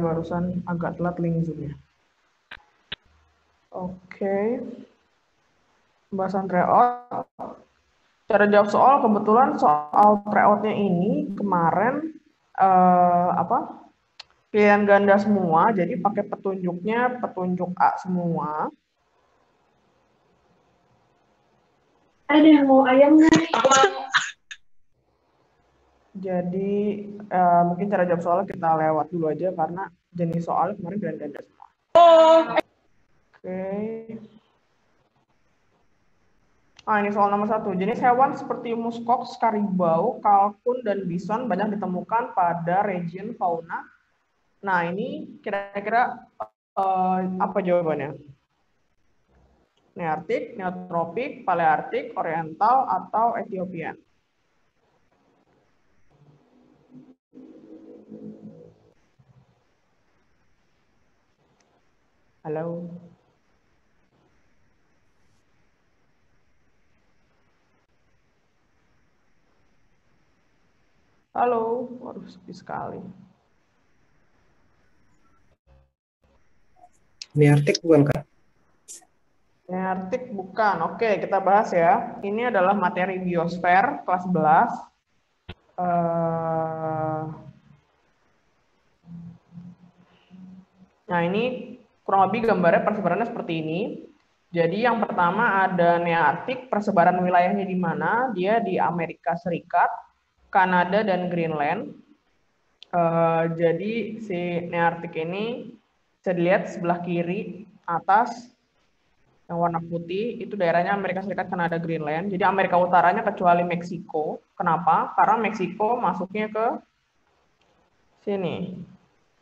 barusan agak telat link Zoom-nya. Oke. Pembahasan tryout. Cara jawab soal, kebetulan soal tryout-nya ini kemarin pilihan ganda semua, jadi pakai petunjuknya petunjuk A semua. Ada yang mau ayam nggak? Jadi mungkin cara jawab soalnya kita lewat dulu aja karena jenis soalnya kemarin pilihan ganda semua. Oke. Ini soal nomor 1. Jenis hewan seperti muskox, karibau, kalkun, dan bison banyak ditemukan pada region fauna. Nah, ini kira-kira apa jawabannya? Nearktik, neotropik, palearktik, oriental, atau Ethiopian? Halo? Halo? Waduh, sepi sekali. Nearktik bukan, Kak? Nearktik bukan. Oke, kita bahas ya. Ini adalah materi biosfer kelas 11. Nah, ini kurang lebih gambarnya persebarannya seperti ini. Jadi yang pertama ada Nearktik, persebaran wilayahnya di mana? Dia di Amerika Serikat, Kanada, dan Greenland. Jadi si Nearktik ini bisa dilihat sebelah kiri atas yang warna putih itu daerahnya Amerika Serikat, Kanada, Greenland. Jadi Amerika Utaranya kecuali Meksiko. Kenapa? Karena Meksiko masuknya ke sini.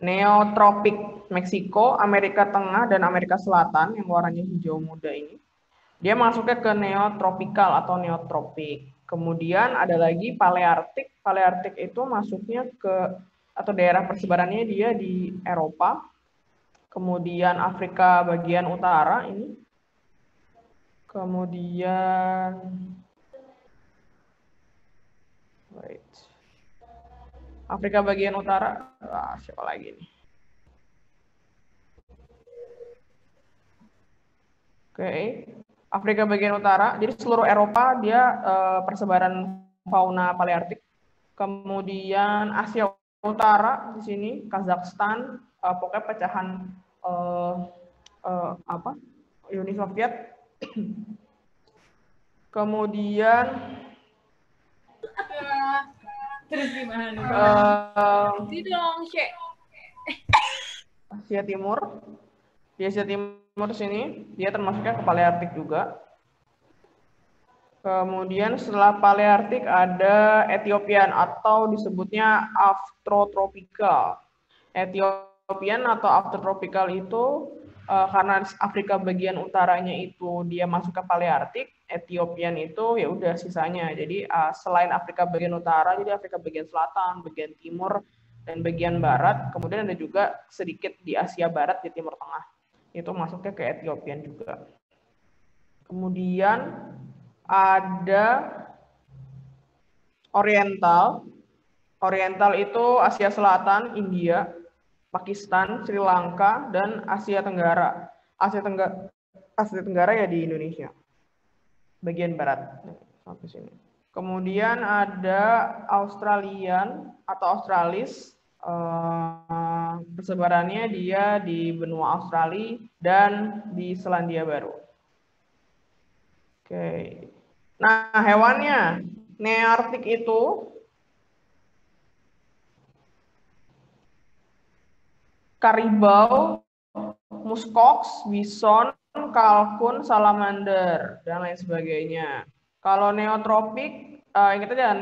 Neotropik Meksiko, Amerika Tengah, dan Amerika Selatan yang warnanya hijau muda ini. Dia masuknya ke neotropikal atau neotropik. Kemudian ada lagi Palearktik. Palearktik itu masuknya ke atau daerah persebarannya dia di Eropa. Kemudian Afrika bagian utara ini. Kemudian Afrika bagian utara, siapa lagi nih? Oke, Afrika bagian utara. Jadi seluruh Eropa dia persebaran fauna Palearktik. Kemudian Asia Utara di sini, Kazakhstan, pokoknya pecahan Uni Soviet. Kemudian Terus gimana? Asia Timur. Di Asia Timur sini dia termasuknya ke Palearktik juga. Kemudian setelah Palearktik ada Ethiopian atau disebutnya Afrotropical. Ethiopian atau Afrotropical itu karena Afrika bagian utaranya itu dia masuk ke Palearktik, Ethiopian itu ya udah sisanya. Jadi selain Afrika bagian utara, jadi Afrika bagian selatan, bagian timur, dan bagian barat. Kemudian ada juga sedikit di Asia Barat, di Timur Tengah. Itu masuknya ke Ethiopian juga. Kemudian ada Oriental. Oriental itu Asia Selatan, India, Pakistan, Sri Lanka, dan Asia Tenggara. Asia Tenggara ya di Indonesia. Bagian barat sampai sini. Kemudian ada Australian atau Australis. Persebarannya dia di benua Australia dan di Selandia Baru. Oke. Nah, hewannya Nearktik itu karibau, muskox, bison, kalkun, salamander, dan lain sebagainya. Kalau neotropik, ingat aja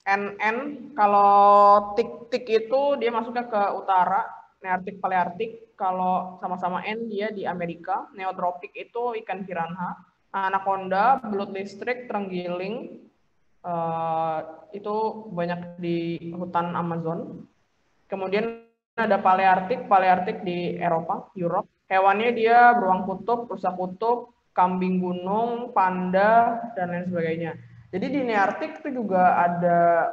NN, kalau tik-tik itu dia masuknya ke utara, Nearktik, Palearktik. Kalau sama-sama N dia di Amerika. Neotropik itu ikan piranha, anaconda, belut listrik, terenggiling, itu banyak di hutan Amazon. Kemudian ada Palearktik di Eropa, Europe. Hewannya dia beruang kutub, rusa kutub, kambing gunung, panda, dan lain sebagainya. Jadi di Nearktik itu juga ada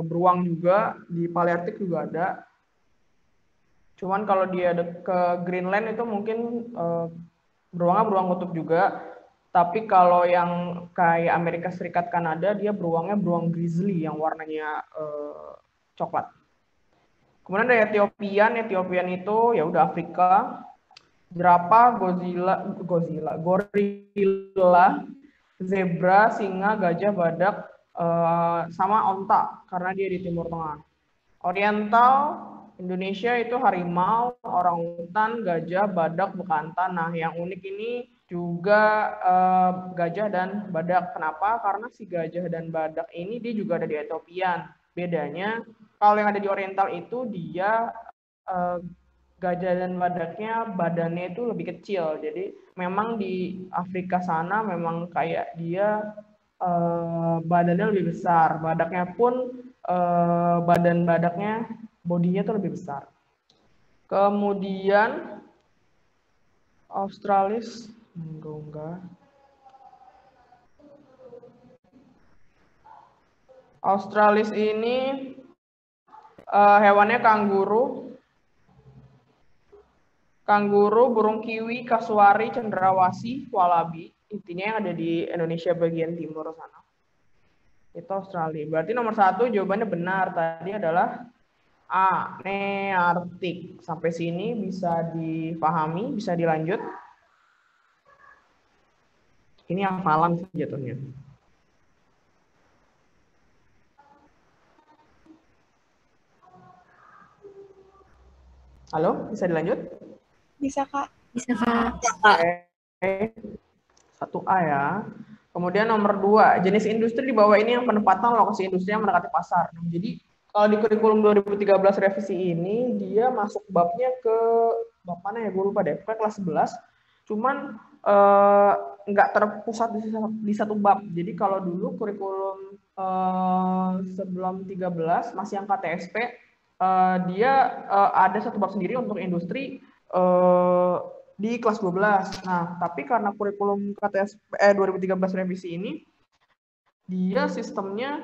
beruang juga, di Palearktik juga ada. Cuman kalau dia ke Greenland itu mungkin beruangnya beruang kutub juga. Tapi kalau yang kayak Amerika Serikat, Kanada, dia beruangnya beruang grizzly yang warnanya coklat. Kemudian ada Ethiopian itu ya udah Afrika. Jerapah, gorila, zebra, singa, gajah, badak, sama onta karena dia di Timur Tengah. Oriental, Indonesia itu harimau, orangutan, gajah, badak, bekantan. Nah, yang unik ini juga gajah dan badak. Kenapa? Karena si gajah dan badak ini dia juga ada di Ethiopian. Bedanya, kalau yang ada di Oriental itu dia gajah dan badaknya badannya itu lebih kecil. Jadi memang di Afrika sana memang kayak dia badannya lebih besar. Badaknya pun badan badaknya bodinya tuh lebih besar. Kemudian Australis enggak. Australis ini hewannya kanguru, burung kiwi, kasuari, cendrawasih, walabi. Intinya yang ada di Indonesia bagian timur sana. Itu Australia. Berarti nomor 1 jawabannya benar. Tadi adalah A, Nearktik. Sampai sini bisa dipahami, bisa dilanjut. Ini hafalan jatuhnya. Halo, bisa dilanjut? Bisa, Kak. Bisa, Kak. Oke. 1A ya. Kemudian nomor 2, jenis industri di bawah ini yang penempatan lokasi industri yang mendekati pasar. Nah, jadi kalau di kurikulum 2013 revisi ini, dia masuk babnya ke bab mana ya, gue lupa deh, pokoknya kelas 11. Cuman nggak terpusat di satu bab. Jadi kalau dulu kurikulum sebelum 13, masih yang KTSP, dia ada satu bab sendiri untuk industri di kelas 12. Nah, tapi karena kurikulum KTSP 2013 revisi ini, dia sistemnya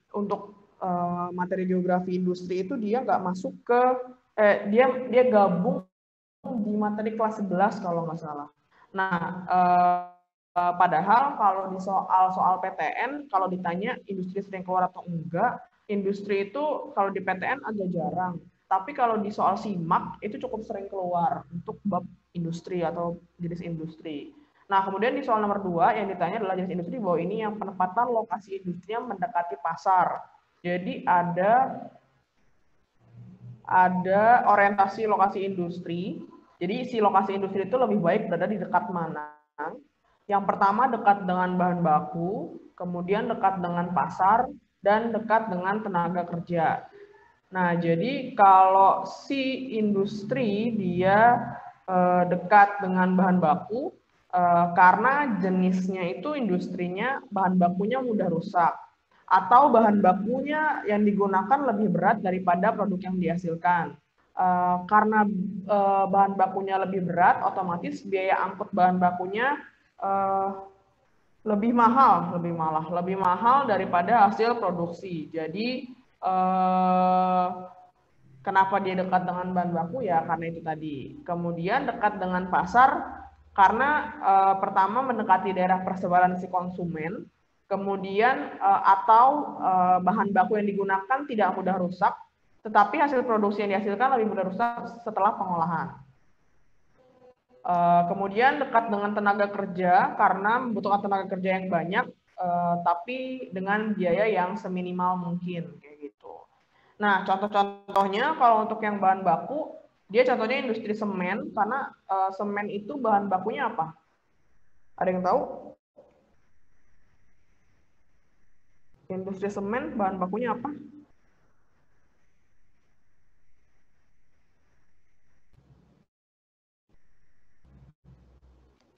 untuk materi geografi industri itu dia nggak masuk ke dia gabung di materi kelas 11 kalau nggak salah. Nah, padahal kalau di soal PTN, kalau ditanya industri sering keluar atau enggak, industri itu kalau di PTN agak jarang. Tapi kalau di soal SIMAK itu cukup sering keluar untuk bab industri atau jenis industri. Nah, kemudian di soal nomor 2 yang ditanya adalah jenis industri bahwa ini yang penempatan lokasi industrinya mendekati pasar. Jadi ada orientasi lokasi industri. Jadi si lokasi industri itu lebih baik berada di dekat mana? Yang pertama dekat dengan bahan baku, kemudian dekat dengan pasar, dan dekat dengan tenaga kerja. Nah, jadi kalau si industri dia dekat dengan bahan baku, karena jenisnya itu industrinya bahan bakunya mudah rusak, atau bahan bakunya yang digunakan lebih berat daripada produk yang dihasilkan. Karena bahan bakunya lebih berat, otomatis biaya angkut bahan bakunya lebih mahal daripada hasil produksi. Jadi kenapa dia dekat dengan bahan baku ya karena itu tadi. Kemudian dekat dengan pasar karena pertama mendekati daerah persebaran si konsumen, kemudian atau bahan baku yang digunakan tidak mudah rusak, tetapi hasil produksi yang dihasilkan lebih mudah rusak setelah pengolahan. Kemudian dekat dengan tenaga kerja karena membutuhkan tenaga kerja yang banyak, tapi dengan biaya yang seminimal mungkin kayak gitu. Nah, contoh-contohnya kalau untuk yang bahan baku, dia contohnya industri semen karena semen itu bahan bakunya apa? Ada yang tahu? Industri semen bahan bakunya apa?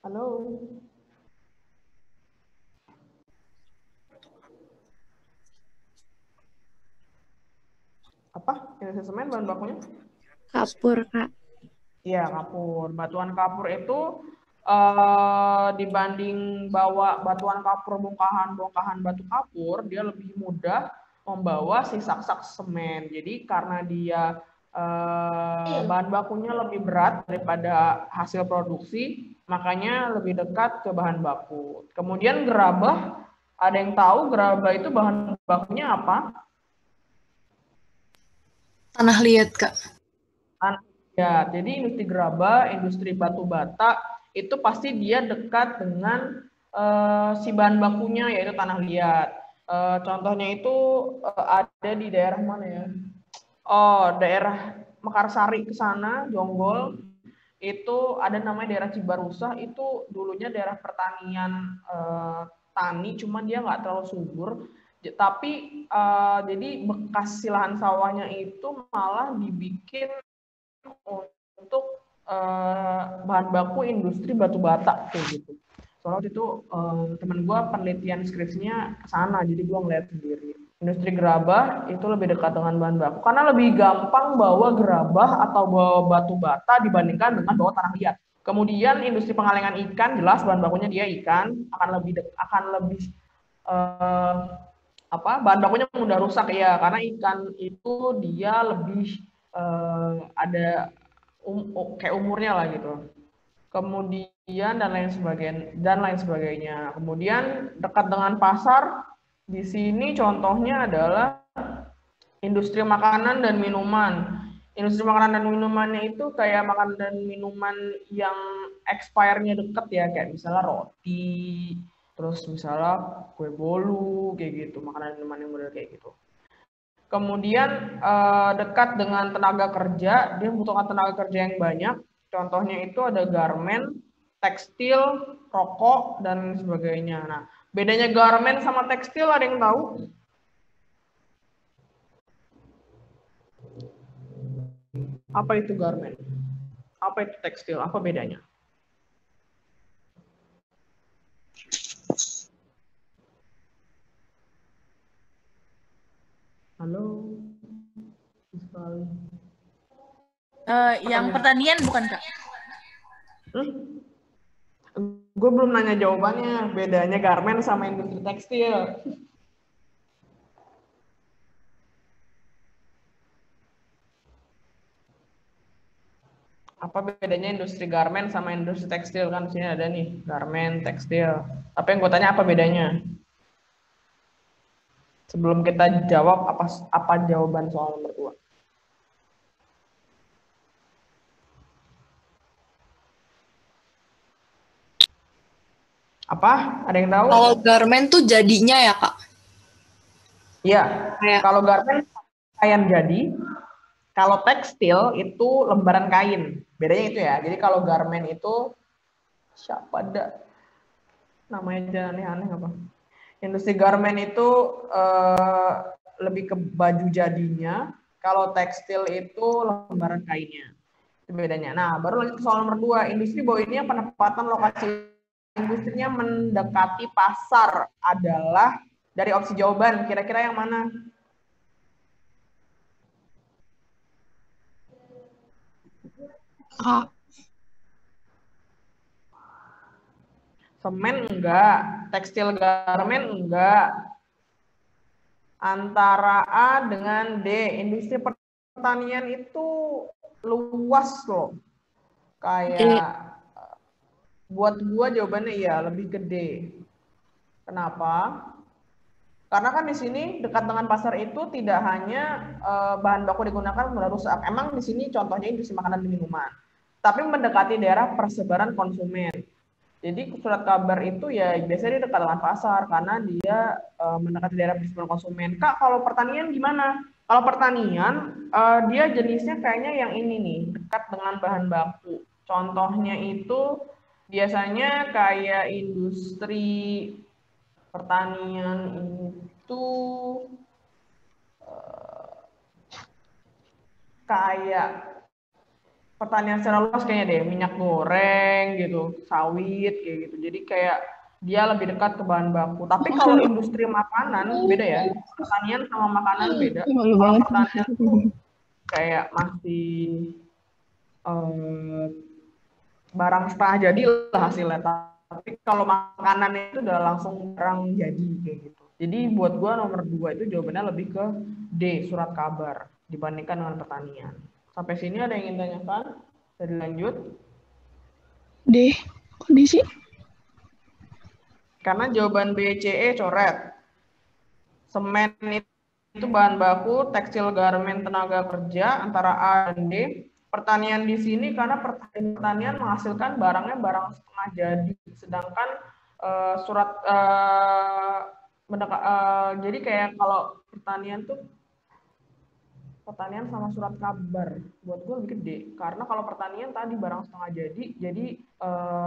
Halo. Apa? Industri semen bahan bakunya? Kapur, Kak. Iya, kapur. Batuan kapur itu dibanding bawa batuan kapur bongkahan batu kapur, dia lebih mudah membawa si sak-sak semen. Jadi karena dia bahan bakunya lebih berat daripada hasil produksi, makanya lebih dekat ke bahan baku. Kemudian gerabah, ada yang tahu gerabah itu bahan bakunya apa? Tanah liat, Kak. Ya, jadi industri gerabah, industri batu bata itu pasti dia dekat dengan si bahan bakunya yaitu tanah liat. Contohnya itu ada di daerah mana ya? Oh, daerah Mekarsari ke sana, Jonggol. Itu ada namanya daerah Cibarusah, itu dulunya daerah pertanian tani, cuma dia nggak terlalu subur. Tapi jadi bekas lahan sawahnya itu malah dibikin untuk bahan baku industri batu bata kayak gitu. Soalnya waktu itu temen gue penelitian skripsinya ke sana, jadi gue ngeliat sendiri. Industri gerabah itu lebih dekat dengan bahan baku karena lebih gampang bawa gerabah atau bawa batu bata dibandingkan dengan bawa tanah liat. Kemudian industri pengalengan ikan, jelas bahan bakunya dia ikan, akan lebih bahan bakunya mudah rusak ya, karena ikan itu dia lebih ada kayak umurnya lah gitu. Kemudian dan lain sebagainya. Kemudian dekat dengan pasar, di sini contohnya adalah industri makanan dan minuman. Industri makanan dan minumannya itu kayak makanan dan minuman yang expire-nya deket ya, kayak misalnya roti, terus misalnya kue bolu, kayak gitu, makanan dan minuman yang model kayak gitu. Kemudian dekat dengan tenaga kerja, dia membutuhkan tenaga kerja yang banyak. Contohnya itu ada garmen, tekstil, rokok, dan sebagainya. Nah, bedanya garmen sama tekstil ada yang tahu? Apa itu garmen? Apa itu tekstil? Apa bedanya? Halo? Yang pertanian bukan, Kak? Gue belum nanya jawabannya. Bedanya garmen sama industri tekstil. Apa bedanya industri garmen sama industri tekstil? Kan di sini ada nih, garmen, tekstil. Tapi yang gue tanya apa bedanya? Sebelum kita jawab, apa jawaban soal nomor 2? Apa? Ada yang tahu? Kalau garmen tuh jadinya ya, Kak? Iya. Kalau garmen kain jadi, kalau tekstil itu lembaran kain. Bedanya itu ya. Jadi kalau garmen itu siapa ada namanya jangan aneh-aneh apa? Industri garmen itu lebih ke baju jadinya. Kalau tekstil itu lembaran kainnya. Itu bedanya. Nah, baru lanjut ke soal nomor 2. Industri bahwa ini penempatan lokasi industrinya mendekati pasar adalah dari opsi jawaban. Kira-kira yang mana? A. Semen enggak, tekstil garmen enggak. Antara A dengan D. Industri pertanian itu luas loh. Kayak buat gua jawabannya iya, lebih gede. Kenapa? Karena kan di sini dekat dengan pasar itu tidak hanya bahan baku digunakan merusak. Emang di sini contohnya industri makanan dan minuman. Tapi mendekati daerah persebaran konsumen. Jadi surat kabar itu ya biasanya dia dekat dengan pasar karena dia mendekati daerah persebaran konsumen. Kak, kalau pertanian gimana? Kalau pertanian dia jenisnya kayaknya yang ini nih, dekat dengan bahan baku. Contohnya itu biasanya kayak industri pertanian itu kayak pertanian secara luas kayaknya deh, minyak goreng gitu, sawit kayak gitu. Jadi kayak dia lebih dekat ke bahan baku. Tapi kalau industri makanan beda ya. Pertanian sama makanan beda. Kalau pertanian tuh kayak masih barang setengah jadi lah hasilnya. Tapi kalau makanan itu udah langsung barang jadi kayak gitu. Jadi buat gua nomor 2 itu jawabannya lebih ke D, surat kabar dibandingkan dengan pertanian. Sampai sini ada yang ingin tanyakan? Bisa dilanjut? D. Kondisi. Karena jawaban B, C, E coret. Semen itu bahan baku, tekstil garmen tenaga kerja antara A dan D. Pertanian di sini karena pertanian menghasilkan barangnya barang setengah jadi, sedangkan jadi kayak kalau pertanian tuh pertanian sama surat kabar buat gue lebih gede karena kalau pertanian tadi barang setengah jadi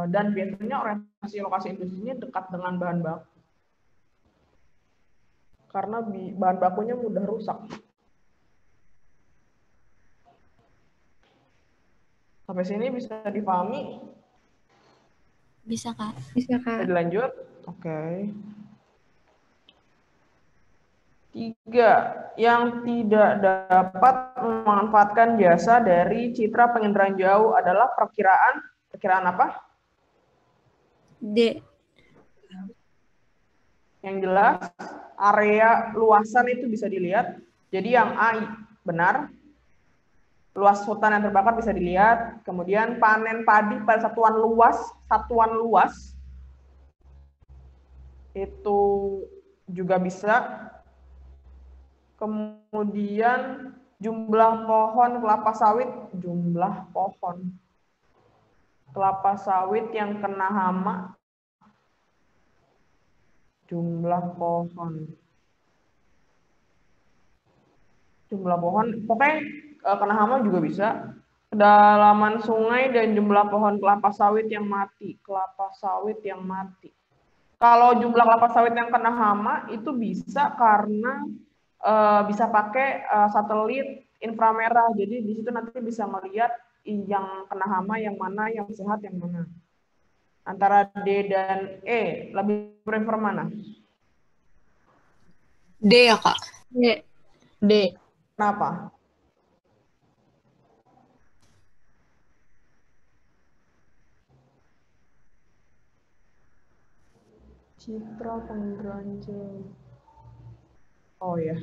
dan biasanya orientasi lokasi industrinya dekat dengan bahan baku karena bahan bakunya mudah rusak. Sampai sini bisa dipahami? Bisa, Kak. Bisa, Bisa Kak. dilanjut? Oke. 3. Yang tidak dapat memanfaatkan jasa dari citra penginderaan jauh adalah perkiraan. Perkiraan apa? D. Yang jelas, area luasan itu bisa dilihat. Jadi yang A benar. Luas hutan yang terbakar bisa dilihat. Kemudian panen padi pada satuan luas itu juga bisa. Kemudian jumlah pohon kelapa sawit, yang kena hama, jumlah pohon, pokoknya kena hama juga bisa. Kedalaman sungai dan jumlah pohon kelapa sawit yang mati. Kalau jumlah kelapa sawit yang kena hama itu bisa karena bisa pakai satelit inframerah. Jadi di situ nanti bisa melihat yang kena hama yang mana, yang sehat yang mana. Antara D dan E, lebih prefer mana? D ya, Kak. D. D. Kenapa? Citra penginderaan jauh. Oh ya.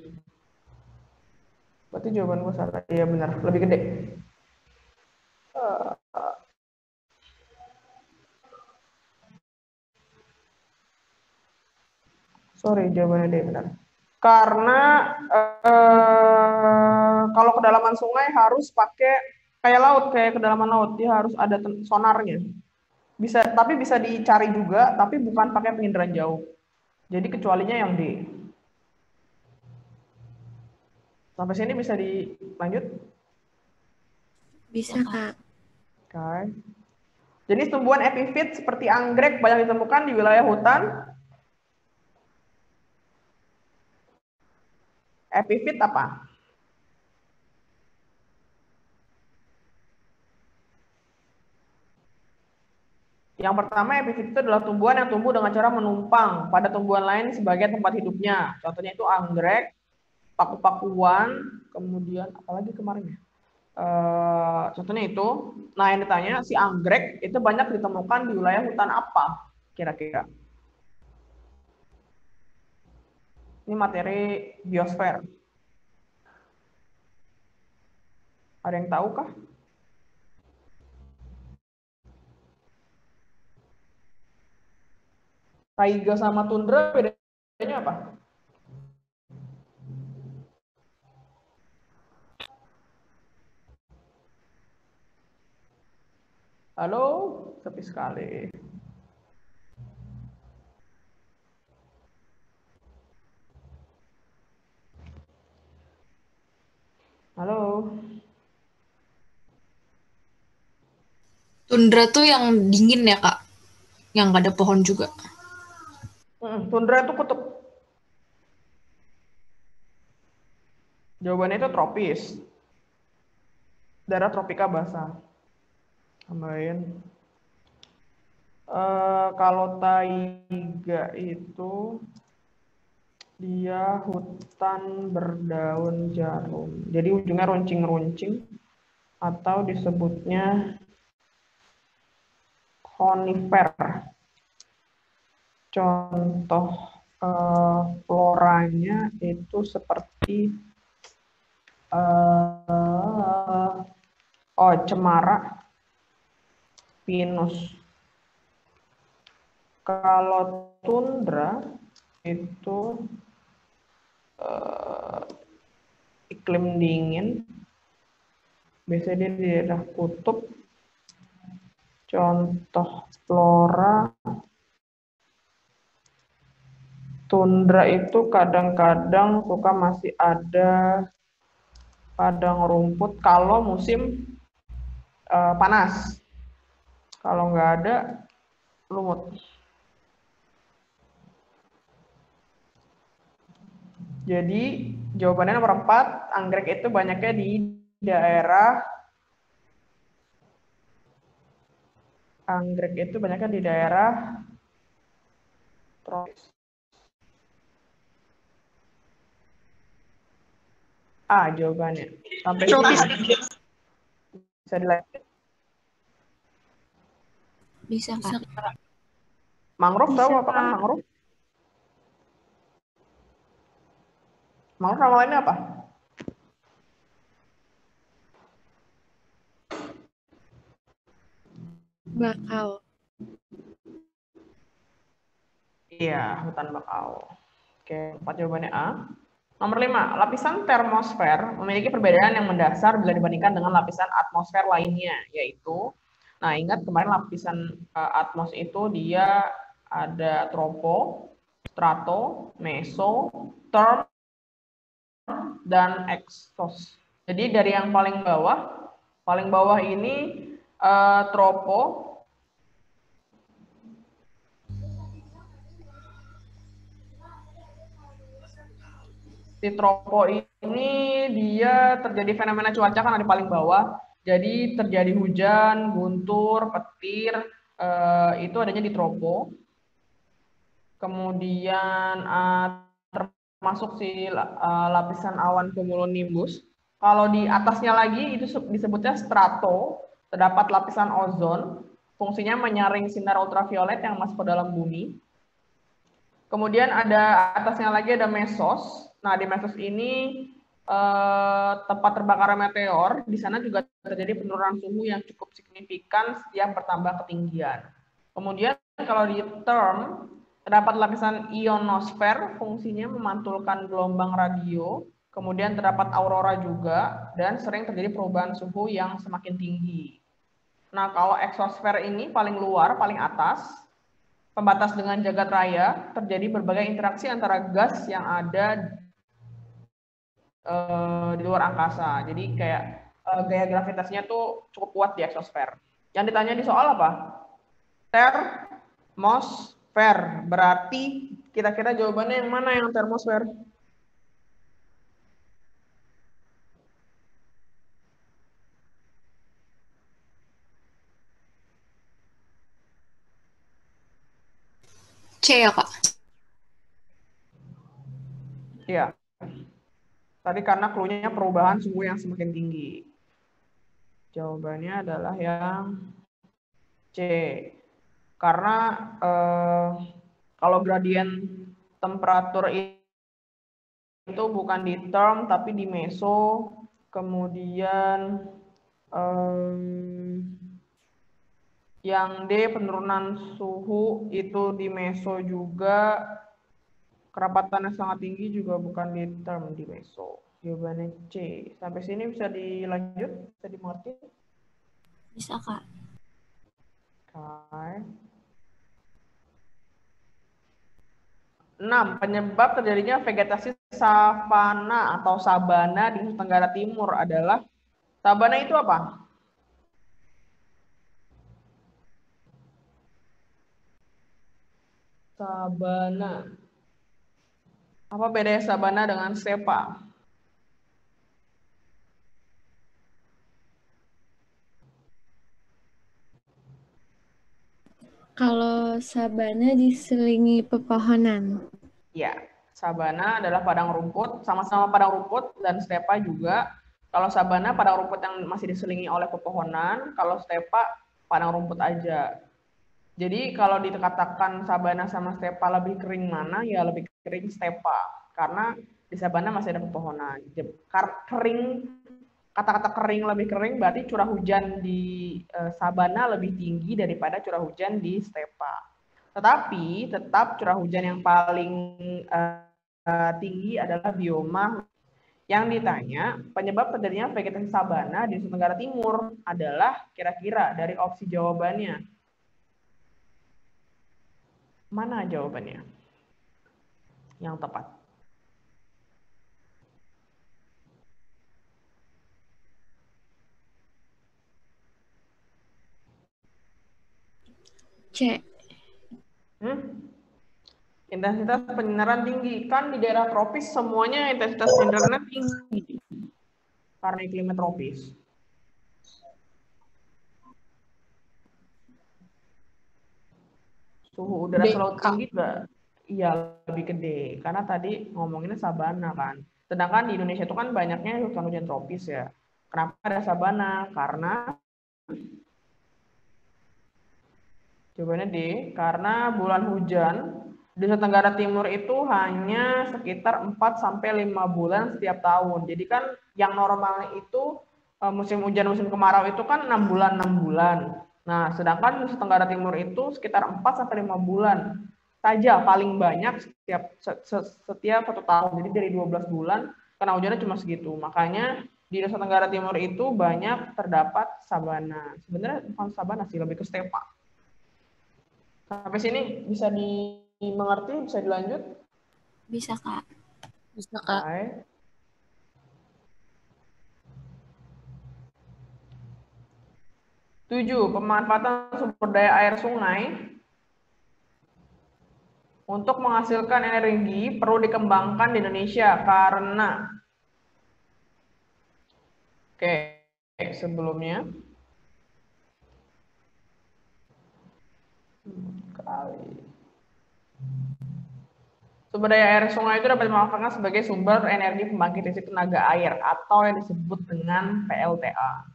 Berarti jawaban gue salah. Iya benar, lebih gede. Sorry, jawabannya D benar. Karena kalau kedalaman sungai harus pakai kayak laut, kayak kedalaman laut, dia harus ada sonarnya. Tapi bisa dicari juga, tapi bukan pakai penginderaan jauh. Jadi kecualinya yang D. Sampai sini bisa dilanjut? Bisa, Kak. Oke. Jenis tumbuhan epifit seperti anggrek banyak ditemukan di wilayah hutan. Epifit apa? Yang pertama, epifit itu adalah tumbuhan yang tumbuh dengan cara menumpang pada tumbuhan lain sebagai tempat hidupnya. Contohnya itu anggrek, paku-pakuan, kemudian apalagi kemarin ya? Contohnya itu. Nah, yang ditanya, si anggrek itu banyak ditemukan di wilayah hutan apa kira-kira? Ini materi biosfer. Ada yang tahu kah? Taiga sama tundra bedanya apa? Halo, sepi sekali. Halo. Tundra tuh yang dingin ya, Kak? Yang nggak ada pohon juga. Tundra itu kutub. Jawabannya itu tropis. Daerah tropika basah. Tambahin. Kalau taiga itu dia hutan berdaun jarum. Jadi ujungnya runcing-runcing atau disebutnya konifer. Contoh floranya itu seperti Cemara, pinus. Kalau tundra itu iklim dingin, biasanya di daerah kutub. Contoh flora, tundra itu kadang-kadang suka masih ada padang rumput kalau musim panas. Kalau nggak ada, lumut. Jadi jawabannya nomor 4, anggrek itu banyaknya di daerah tropis. Jawabannya. Sampai sini. Bisa dilanjut. Bisa, Kak. Mangrove tahu apa kan mangrove? Mangrove nama lainnya apa? Bakau. Iya, hutan bakau. Oke, 4 jawabannya A. Nomor 5, lapisan termosfer memiliki perbedaan yang mendasar bila dibandingkan dengan lapisan atmosfer lainnya, yaitu, nah ingat kemarin lapisan atmos itu dia ada tropo, strato, meso, term, dan exos. Jadi dari yang paling bawah ini tropo. Di tropo ini dia terjadi fenomena cuaca kan di paling bawah. Jadi terjadi hujan, guntur, petir, itu adanya di tropo. Kemudian termasuk si lapisan awan cumulonimbus. Kalau di atasnya lagi itu disebutnya strato, terdapat lapisan ozon, fungsinya menyaring sinar ultraviolet yang masuk ke dalam bumi. Kemudian ada atasnya lagi ada mesos. Nah, di mesos ini tempat terbakarnya meteor, di sana juga terjadi penurunan suhu yang cukup signifikan setiap bertambah ketinggian. Kemudian kalau di term, terdapat lapisan ionosfer, fungsinya memantulkan gelombang radio. Kemudian terdapat aurora juga, dan sering terjadi perubahan suhu yang semakin tinggi. Nah, kalau exosfer ini paling luar, paling atas, pembatas dengan jagat raya, terjadi berbagai interaksi antara gas yang ada di luar angkasa. Jadi kayak gaya gravitasinya tuh cukup kuat di exosfer. Yang ditanya di soal apa? Termosfer. Berarti kira-kira jawabannya yang mana yang termosfer? C ya, Kak? Iya. Tadi karena clue-nya perubahan suhu yang semakin tinggi. Jawabannya adalah yang C. Karena kalau gradien temperatur itu bukan di term tapi di meso. Kemudian yang D penurunan suhu itu di meso juga, kerapatannya sangat tinggi juga bukan di term, di meso. Jawabannya C. Sampai sini bisa dilanjut, bisa dimengerti? Bisa, Kak. Okay. 6. Penyebab terjadinya vegetasi savana atau sabana di Nusa Tenggara Timur adalah, sabana itu apa? Sabana. Apa bedanya sabana dengan stepa? Kalau sabana diselingi pepohonan. Ya, sabana adalah padang rumput, sama-sama padang rumput, dan stepa juga. Kalau sabana padang rumput yang masih diselingi oleh pepohonan, kalau stepa padang rumput aja. Jadi kalau dikatakan sabana sama stepa lebih kering mana, ya lebih kering stepa. Karena Di sabana masih ada pepohonan. Kering, kata-kata kering lebih kering berarti curah hujan di sabana lebih tinggi daripada curah hujan di stepa. Tetapi tetap curah hujan yang paling tinggi adalah bioma. Yang ditanya, penyebab terjadinya vegetasi sabana di Nusa Tenggara Timur adalah kira-kira dari opsi jawabannya. Mana jawabannya yang tepat? C. Intensitas penyinaran tinggi. Kan di daerah tropis semuanya intensitas penyinarannya tinggi. Karena iklimnya tropis. Suhu udara selalu tinggi juga iya lebih gede. Karena tadi ngomonginnya sabana kan. Sedangkan di Indonesia itu kan banyaknya hujan-hujan tropis ya. Kenapa ada sabana? Karena jawabannya D, karena bulan hujan di Nusa Tenggara Timur itu hanya sekitar 4-5 bulan setiap tahun. Jadi kan yang normalnya itu musim hujan, musim kemarau itu kan 6 bulan. Nah, sedangkan Nusa Tenggara Timur itu sekitar 4-5 bulan saja paling banyak setiap 1 tahun. Jadi dari 12 bulan kena hujannya cuma segitu. Makanya di Nusa Tenggara Timur itu banyak terdapat sabana. Sebenarnya bukan sabana sih, lebih ke stepa. Sampai sini bisa dimengerti, bisa dilanjut? Bisa, Kak. Bisa, Kak. Hai. Tujuh, pemanfaatan sumber daya air sungai untuk menghasilkan energi perlu dikembangkan di Indonesia karena sebelumnya sumber daya air sungai itu dapat dimanfaatkan sebagai sumber energi pembangkit listrik tenaga air atau yang disebut dengan PLTA.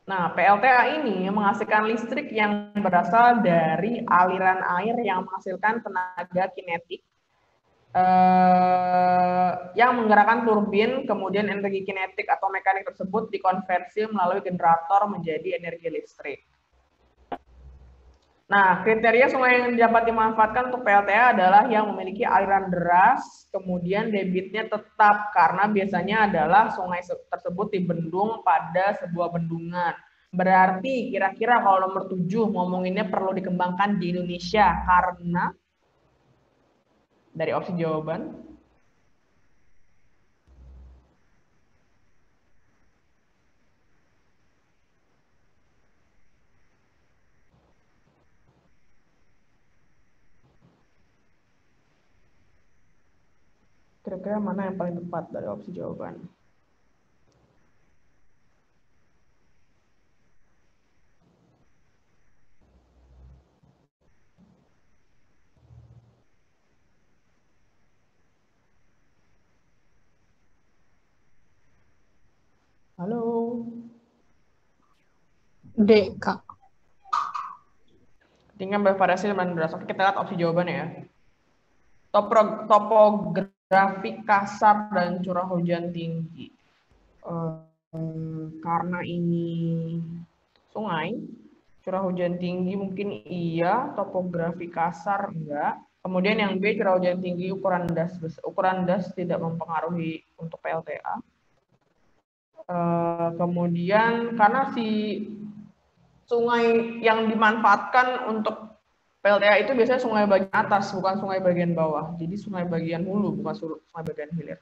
Nah, PLTA ini menghasilkan listrik yang berasal dari aliran air yang menghasilkan tenaga kinetik yang menggerakkan turbin, kemudian energi kinetik atau mekanik tersebut dikonversi melalui generator menjadi energi listrik. Nah, kriteria sungai yang dapat dimanfaatkan untuk PLTA adalah yang memiliki aliran deras, kemudian debitnya tetap, karena biasanya adalah sungai tersebut dibendung pada sebuah bendungan. Berarti kira-kira kalau nomor 7 ngomonginnya perlu dikembangkan di Indonesia, karena dari opsi jawaban, kira-kira mana yang paling tepat dari opsi jawaban? Halo? D, Kak. Tinggal bervariasi dan deras. Oke, kita lihat opsi jawabannya ya. Topografi kasar dan curah hujan tinggi. Karena ini sungai, curah hujan tinggi mungkin iya, topografi kasar enggak. Kemudian yang B, curah hujan tinggi, ukuran das tidak mempengaruhi untuk PLTA. Kemudian karena si sungai yang dimanfaatkan untuk PLTA itu biasanya sungai bagian atas, bukan sungai bagian bawah. Jadi sungai bagian hulu, bukan sungai bagian hilir.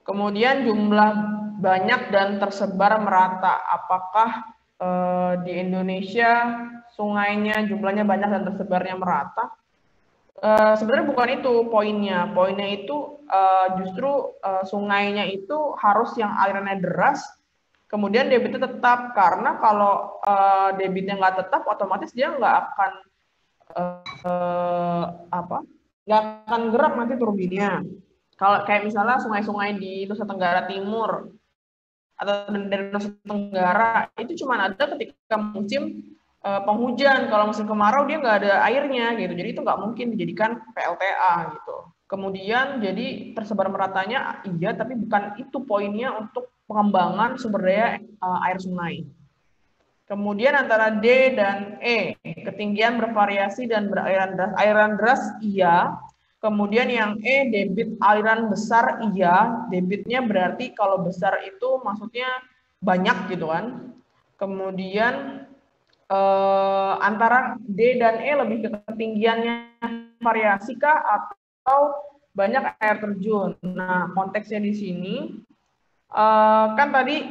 Kemudian jumlah banyak dan tersebar merata. Apakah di Indonesia sungainya jumlahnya banyak dan tersebarnya merata? Sebenarnya bukan itu poinnya. Poinnya itu justru sungainya itu harus yang alirannya deras, kemudian debitnya tetap. Karena kalau debitnya nggak tetap, otomatis dia nggak akan nggak akan gerak nanti turbinnya. Kalau kayak misalnya sungai-sungai di Nusa Tenggara Timur atau dari Nusa Tenggara itu cuma ada ketika musim penghujan. Kalau musim kemarau dia nggak ada airnya gitu, jadi itu nggak mungkin dijadikan PLTA gitu. Kemudian jadi tersebar meratanya iya, tapi bukan itu poinnya untuk pengembangan sumber daya air sungai. Kemudian antara D dan E, ketinggian bervariasi dan berairan deras. Airan deras iya. Kemudian yang E, debit aliran besar iya. Debitnya berarti kalau besar itu maksudnya banyak gitu kan. Kemudian antara D dan E lebih ke ketinggiannya variasi kah atau banyak air terjun. Nah, konteksnya di sini kan tadi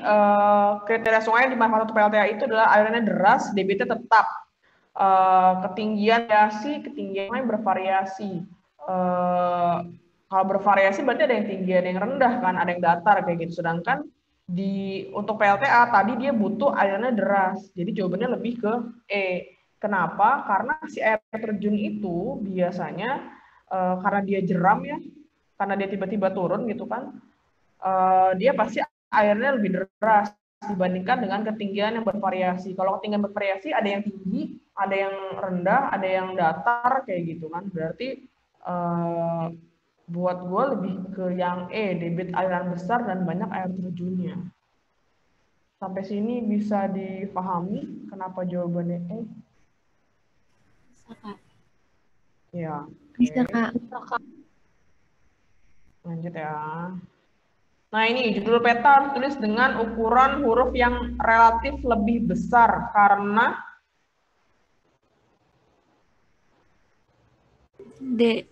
kriteria sungai di manfaat untuk PLTA itu adalah airnya deras, debitnya tetap. Ketinggian variasi, ketinggiannya bervariasi. Kalau bervariasi berarti ada yang tinggi, ada yang rendah kan, ada yang datar kayak gitu. Sedangkan untuk PLTA tadi dia butuh airnya deras. Jadi jawabannya lebih ke E. Kenapa? Karena si air terjun itu biasanya karena dia jeram ya, karena dia tiba-tiba turun gitu kan, dia pasti airnya lebih deras dibandingkan dengan ketinggian yang bervariasi. Kalau ketinggian bervariasi ada yang tinggi, ada yang rendah, ada yang datar kayak gitu kan. Berarti buat gue lebih ke yang E, debit aliran besar dan banyak air terjunnya. Sampai sini bisa dipahami kenapa jawabannya E? Bisa, Kak. Ya. Bisa, Oke. Kak. Lanjut ya. Nah ini judul peta harus tulis dengan ukuran huruf yang relatif lebih besar karena D.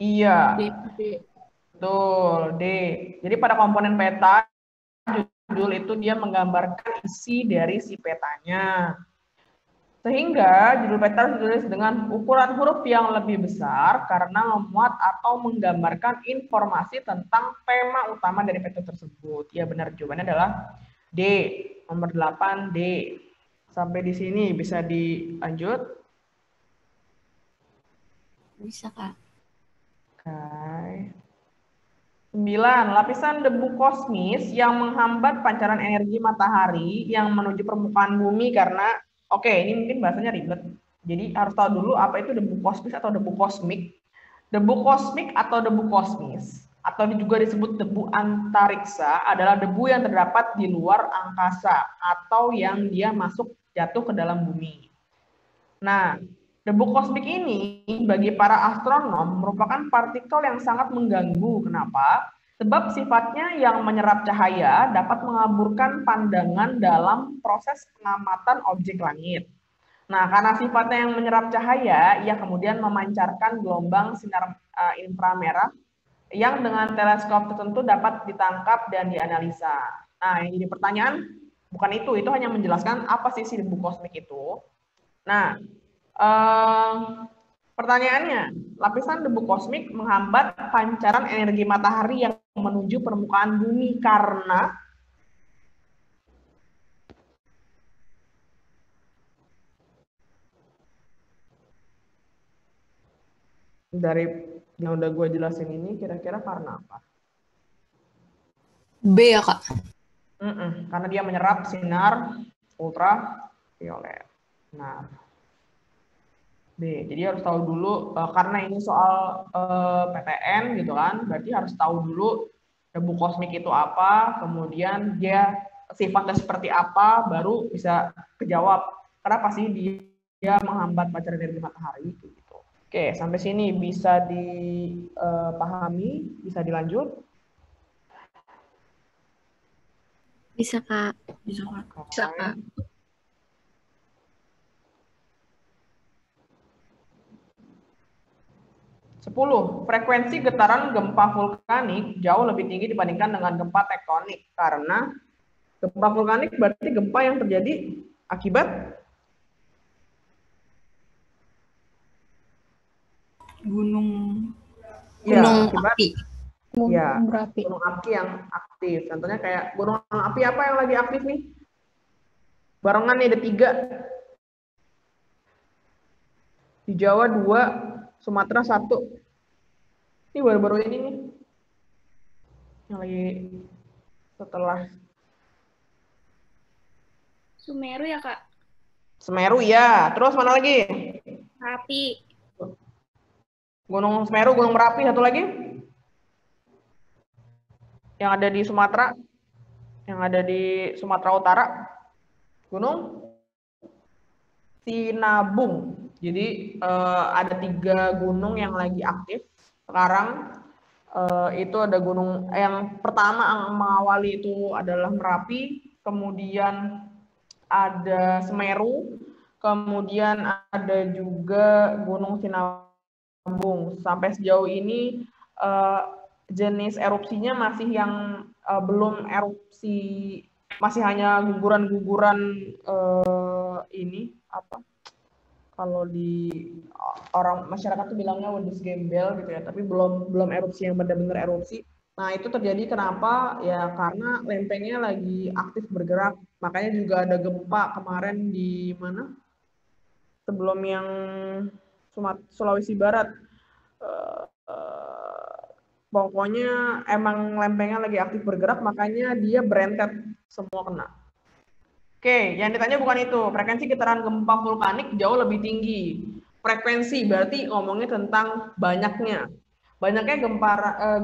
iya, D. betul, D. Jadi pada komponen peta judul itu dia menggambarkan isi dari si petanya. Sehingga judul peta harus ditulis dengan ukuran huruf yang lebih besar karena memuat atau menggambarkan informasi tentang tema utama dari peta tersebut. Ya benar, jawabannya adalah D, nomor 8 D. Sampai di sini bisa dilanjut? Bisa, Kak. Oke. 9. Lapisan debu kosmis yang menghambat pancaran energi matahari yang menuju permukaan bumi karena, oke, ini mungkin bahasanya ribet. Jadi harus tahu dulu apa itu debu kosmis atau debu kosmik. Debu kosmik atau debu kosmis, atau juga disebut debu antariksa, adalah debu yang terdapat di luar angkasa atau yang dia masuk jatuh ke dalam bumi. Nah, debu kosmik ini bagi para astronom merupakan partikel yang sangat mengganggu. Kenapa? Sebab sifatnya yang menyerap cahaya dapat mengaburkan pandangan dalam proses pengamatan objek langit. Nah, karena sifatnya yang menyerap cahaya, ia kemudian memancarkan gelombang sinar inframerah yang dengan teleskop tertentu dapat ditangkap dan dianalisa. Nah, yang jadi pertanyaan bukan itu hanya menjelaskan apa sih si debu kosmik itu. Nah, pertanyaannya, lapisan debu kosmik menghambat pancaran energi matahari yang menuju permukaan bumi karena dari yang udah gue jelasin ini kira-kira karena apa? B ya, Kak. Karena dia menyerap sinar ultraviolet. Nah, B. Jadi harus tahu dulu karena ini soal PTN gitu kan, berarti harus tahu dulu debu kosmik itu apa, kemudian dia sifatnya seperti apa, baru bisa kejawab kenapa sih dia menghambat pancaran energi matahari gitu. Oke, sampai sini bisa dipahami, bisa dilanjut. Bisa, Kak. Bisa, Kak. Bisa, Kak. 10. Frekuensi getaran gempa vulkanik jauh lebih tinggi dibandingkan dengan gempa tektonik. Karena gempa vulkanik berarti gempa yang terjadi akibat Gunung akibat api. berapi. Gunung api yang aktif. Contohnya kayak gunung api apa yang lagi aktif nih? Barengan nih ada 3. Di Jawa 2, Sumatera 1. Ini baru-baru ini nih. Yang lagi setelah Sumeru ya, Kak? Semeru ya. Terus mana lagi? Merapi. Gunung Semeru, Gunung Merapi, satu lagi yang ada di Sumatera, Utara, Gunung Sinabung. Jadi ada 3 gunung yang lagi aktif sekarang. Itu ada gunung yang pertama yang mengawali itu adalah Merapi, kemudian ada Semeru, kemudian ada juga Gunung Sinabung. Sampai sejauh ini jenis erupsinya masih yang belum erupsi, masih hanya guguran-guguran ini apa? Kalau di orang masyarakat tuh bilangnya wedus gembel gitu ya, tapi belum erupsi yang benar-benar erupsi. Nah, itu terjadi kenapa? Ya karena lempengnya lagi aktif bergerak. Makanya juga ada gempa kemarin di mana? Sebelum yang Sulawesi Barat. Pokoknya emang lempengnya lagi aktif bergerak, makanya dia berentet, semua kena. Oke, yang ditanya bukan itu. Frekuensi getaran gempa vulkanik jauh lebih tinggi. Frekuensi berarti ngomongnya tentang banyaknya. Banyaknya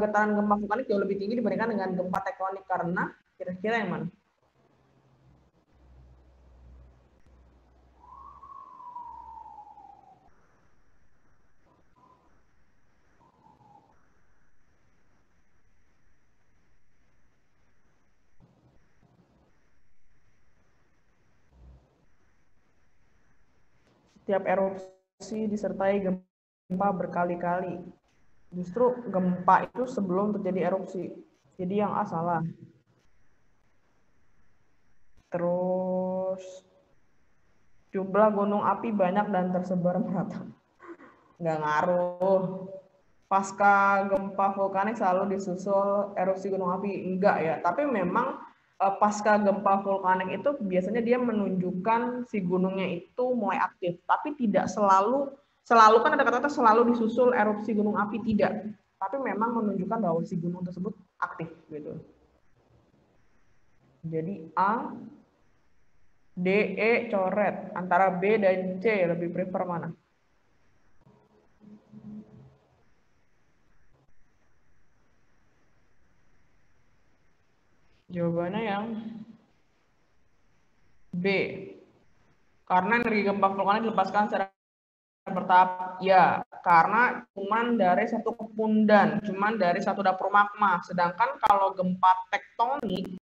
getaran gempa vulkanik jauh lebih tinggi dibandingkan dengan gempa tektonik karena kira-kira yang mana? Setiap erupsi disertai gempa berkali-kali. Justru gempa itu sebelum terjadi erupsi. Jadi yang A salah. Terus jumlah gunung api banyak dan tersebar merata. Nggak ngaruh. Pasca gempa vulkanik selalu disusul erupsi gunung api. Enggak ya, tapi memang pasca gempa vulkanik itu biasanya dia menunjukkan si gunungnya itu mulai aktif, tapi tidak selalu kan ada kata-kata selalu disusul erupsi gunung api, tidak. Tapi memang menunjukkan bahwa si gunung tersebut aktif gitu. Jadi A, D, E coret. Antara B dan C lebih prefer mana? Jawabannya yang B. Karena energi gempa vulkanik dilepaskan secara bertahap. Ya, karena cuman dari satu kepundan, cuman dari satu dapur magma. Sedangkan kalau gempa tektonik